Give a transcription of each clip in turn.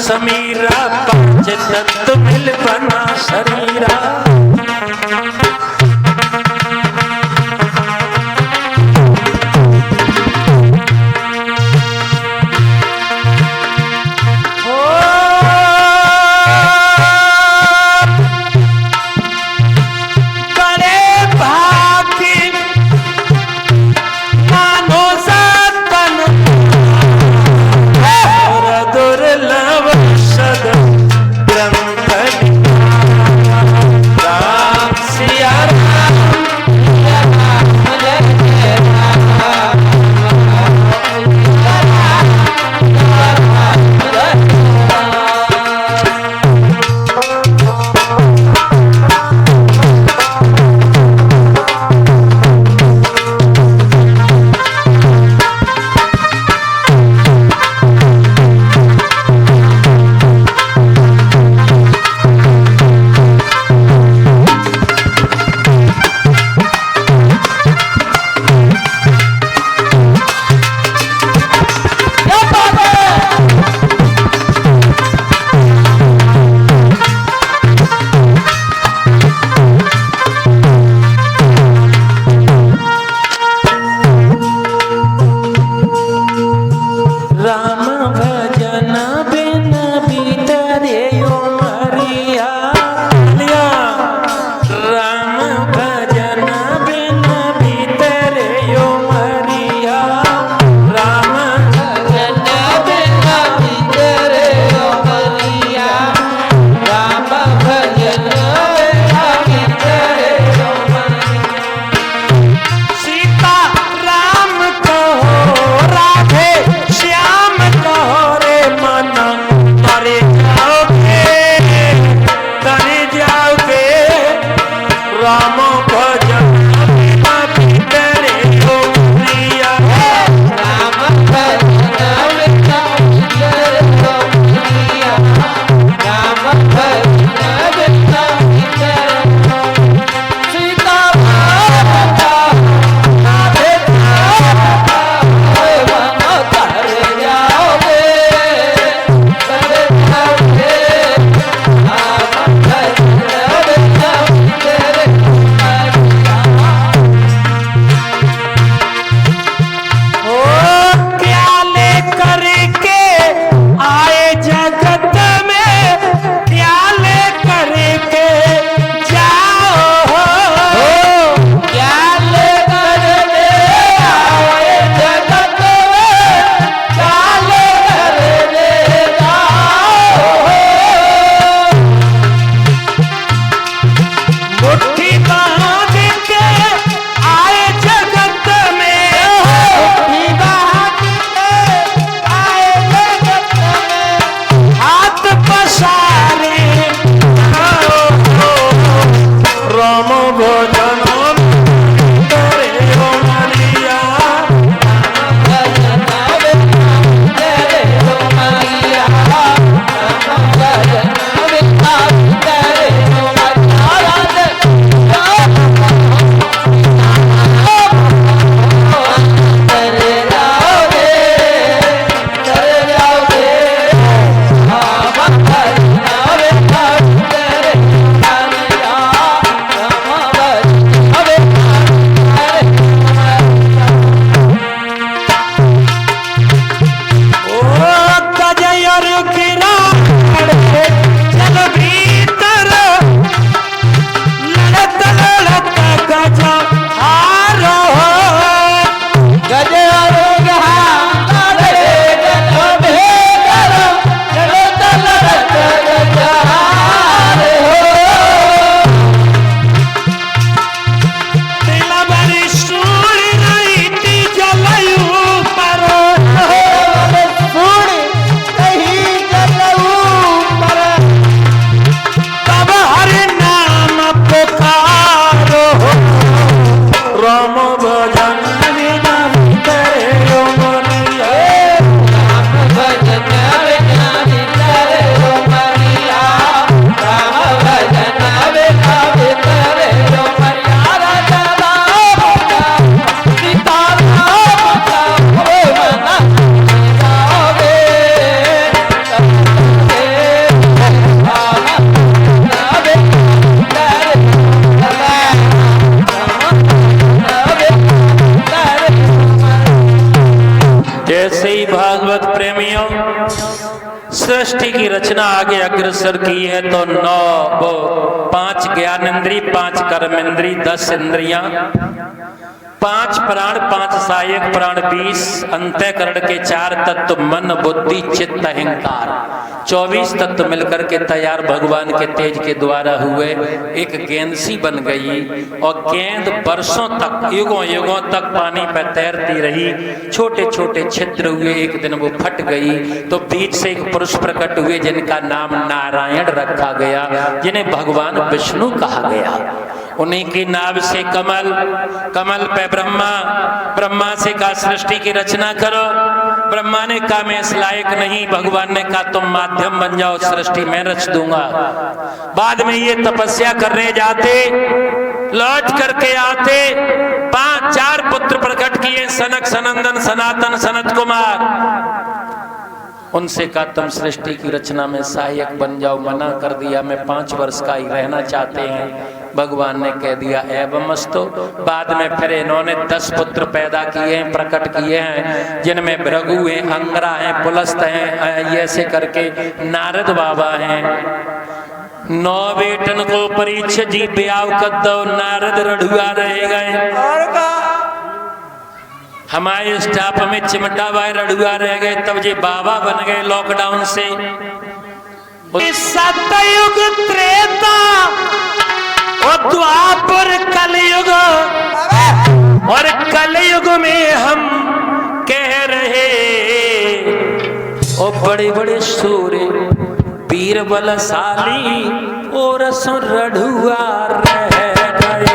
समीरा पांच तत्व मिल बना शरीरा। सिया सृष्टि की रचना आगे अग्रसर की है तो 5 ज्ञानेंद्री, 5 कर्मेंद्री, 10 इंद्रियां, 5 प्राण, 5 सहायक प्राण, 20 अंतःकरण के 4 तत्व मन बुद्धि चित्त अहंकार, 24 तत्व मिलकर के तैयार भगवान के तेज के द्वारा हुए। एक गेंद सी बन गई और गेंद वर्षों तक, युगों युगों तक पानी पर तैरती रही। छोटे छोटे छिद्र हुए, एक दिन वो फट गई तो बीच से एक पुरुष प्रकट हुए जिनका नाम नारायण रखा गया, जिन्हें भगवान विष्णु कहा गया। उन्हीं की नाभ से कमल, कमल पे ब्रह्मा, ब्रह्मा से कहा सृष्टि की रचना करो। ब्रह्मा ने कहा मैं इस लायक नहीं। भगवान ने कहा तुम माध्यम बन जाओ, सृष्टि मैं रच दूंगा। बाद में ये तपस्या करने जाते, लौट करके आते, 4 पुत्र प्रकट किए, सनक, सनंदन, सनातन, सनत कुमार। उनसे कहा तुम सृष्टि की रचना में सहायक बन जाओ। मना कर दिया, मैं 5 वर्ष का ही रहना चाहते हैं। भगवान ने कह दिया एवमस्तु। बाद में फिर इन्होंने 10 पुत्र पैदा किए हैं, प्रकट किए हैं, जिनमें भृगु हैं, अंगरा हैं, पुलस्त हैं, ऐसे करके नारद बाबा हैं। 9 बेटन को परीक्ष जी ब्याह कर दो, नारद रढ़ुआ रह गए। हमारे स्टाफ में चिमटा भाई रढ़ुआ रह गए, तब ये बाबा बन गए लॉकडाउन से। सतयुग त्रेता और द्वापर कलयुग, और कलयुग में हम कह रहे और बड़े बड़े सूर्य वीर बलशाली और रढ़ुआ रह गए।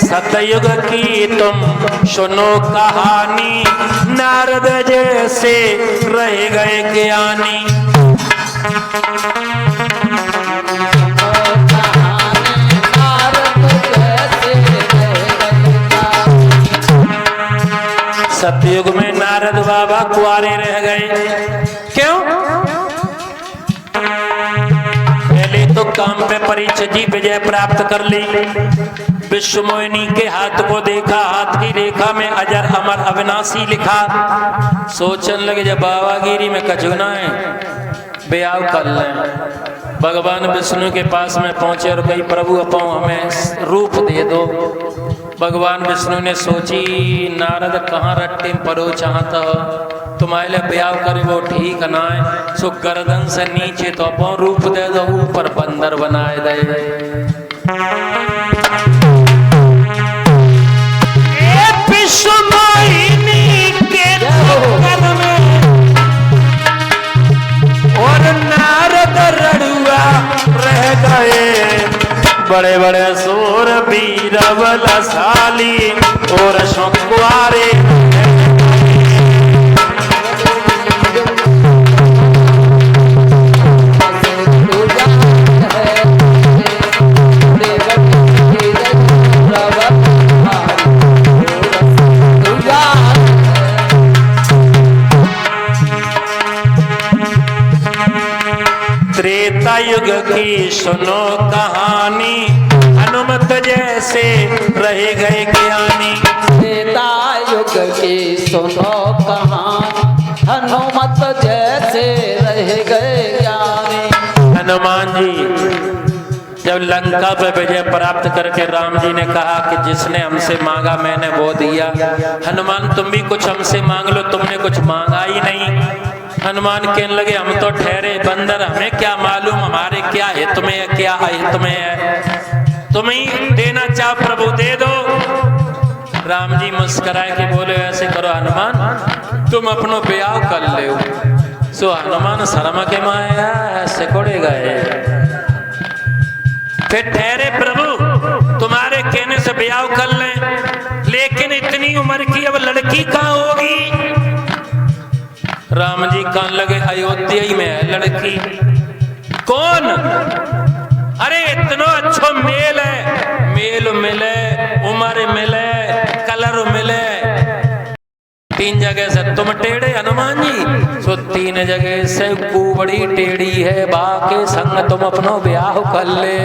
सतयुग की तुम सुनो कहानी, नारद जैसे रह गए ज्ञानी। सतयुग में नारद बाबा कुंवारे रह गए। क्यों? पहले तो काम पे परीक्षा जी विजय प्राप्त कर ली, विश्व मोहिनी के हाथ को देखा, हाथ की रेखा में अजर अमर अविनाशी लिखा। सोचने लगे जब बाबागिरी में कचुना है, ब्याह कर लें। भगवान विष्णु के पास में पहुंचे और कही प्रभु अपो हमें रूप दे दो। भगवान विष्णु ने सोची नारद कहाँ रट्टे परो चाहता हो, तुम्हारे लिए ब्याह करे वो ठीक ना है। सो गर्दन से नीचे तो अपो रूप दे दो, ऊपर बंदर बनाए दे। और नारद रढ़ुआ रह गए, बड़े बड़े सूर वीर बलशाली और कुंवारे। त्रेता युग की सुनो कहानी, हनुमत जैसे रह गए ज्ञानी। त्रेता युग की सुनो कहानी, हनुमत जैसे रह गए ज्ञानी। हनुमान जी जब लंका पे विजय प्राप्त करके राम जी ने कहा कि जिसने हमसे मांगा मैंने वो दिया, हनुमान तुम भी कुछ हमसे मांग लो, तुमने कुछ मांगा ही नहीं। हनुमान कहने लगे हम तो ठहरे बंदर, हमें क्या मालूम हमारे क्या हित में है, क्या अहित में है। तुम ही देना चाहो प्रभु दे दो। राम जी मुस्कुराए के बोले ऐसे करो हनुमान, तुम अपनो ब्याह कर ले। सो हनुमान शर्मा के माया ऐसे कोड़े गए। फिर ठहरे प्रभु तुम्हारे कहने से ब्याह कर लें, लेकिन इतनी उम्र की अब लड़की कहाँ होगी। राम जी कहने लगे अयोध्या ही में है लड़की। कौन? अरे इतना अच्छा मेल है, मेल मिले, उम्र मिले, कलर मिले, तीन जगह से तुम टेढ़े हनुमान जी, सो तीन जगह से कुबड़ी टेढ़ी है, बाके संग तुम अपनो ब्याह कर ले।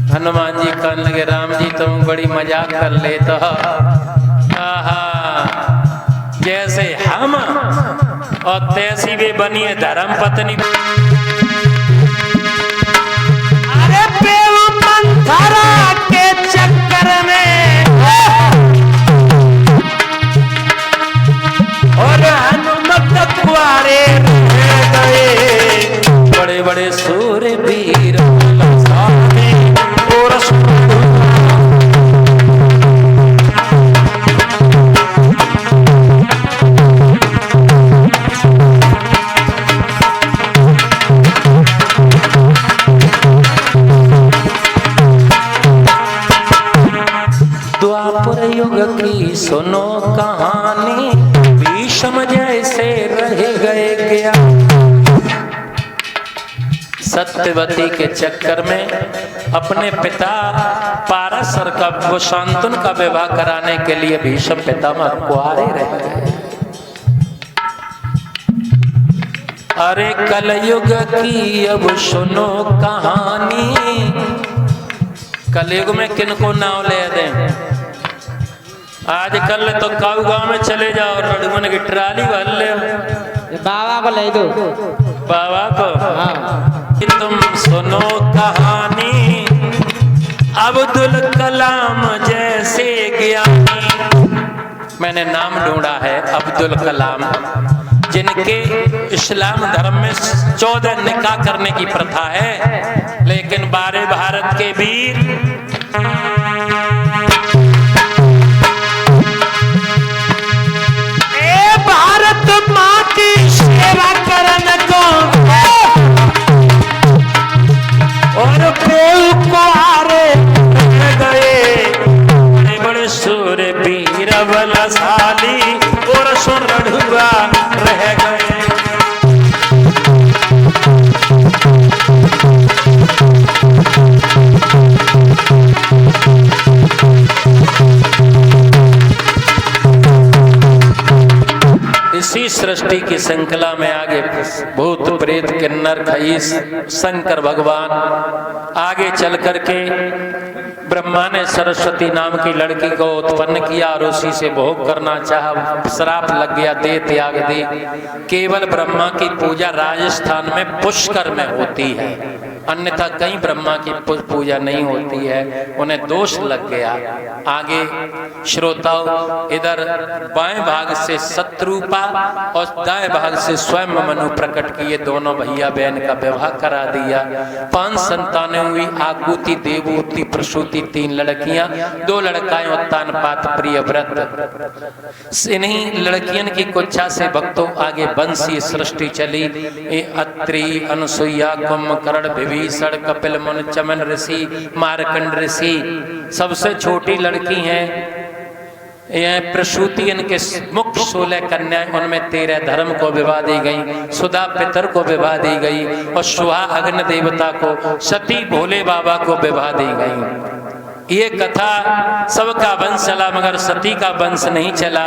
हनुमान जी कहने लगे राम जी तुम बड़ी मजाक कर लेते हो, आहा जैसे हम और तैसी भी बनी है धर्म पत्नी। अरे बेव मंथरा के चक्कर में और हनुमत कुआरे रह गए, बड़े बड़े सूरवीर द्वापर युग की सुनो कहानी, भीष्म जैसे रह गए क्या। सत्यवती के चक्कर में अपने पिता पाराशर का वो शांतनु का विवाह कराने के लिए भीष्म पितामह कुंवारे रह गए। अरे कलयुग की अब सुनो कहानी, कलयुग में किनको नाव ले दें। आजकल तो काऊ गांव में चले जाओ, रडुमन की ट्राली भर ले, बाबा को ले दो, बाबा को। हाँ। कि तुम सुनो कहानी, अब्दुल कलाम जैसे ज्ञानी। मैंने नाम ढूंढा है अब्दुल कलाम, जिनके इस्लाम धर्म में 14 निकाह करने की प्रथा है, लेकिन बारे भारत के वीर भारत माँ की सेवा करने को और कोई कुआरे रह गए, बड़े बड़े सूरवीर बलशाली और सुरढ़ुआ रह गए। इसी सृष्टि की श्रृंखला में आगे भूत प्रेत किन्नर खईस शंकर भगवान आगे चल करके ब्रह्मा ने सरस्वती नाम की लड़की को उत्पन्न किया और उसी से भोग करना चाहा, श्राप लग गया, दे त्याग दे। केवल ब्रह्मा की पूजा राजस्थान में पुष्कर में होती है, अन्यथा कहीं ब्रह्मा की पूजा नहीं होती है, उन्हें दोष लग गया। आगे श्रोताओं, इधर बाएं भाग से शत्रुपा और दाएं भाग से स्वयं मनु प्रकट किए, दोनों भैया बहन का विवाह करा दिया। 5 संतानें हुई, आकुति, देवूति, प्रसूति, 3 लड़कियां, 2 लड़काएं, उत्तान पात प्रिय व्रत। इन्हीं लड़कियन की कुच्छा से भक्तों आगे वंशीय सृष्टि चली। अत्रि, अनसुईया, कुंभकर्ण, विभीषण, कपिल मुनि, चमन ऋषि, मार्कंड ऋषि सबसे छोटी लड़की हैं। यह प्रसूति, इनके मुख्य 16 कन्याएं, उनमें 13 धर्म को विवाह दी गई, सुधा पितर को विवाह दी गई और सुहा अग्नि देवता को, सती भोले बाबा को विवाह दी गई। ये कथा सबका वंश चला मगर सती का वंश नहीं चला।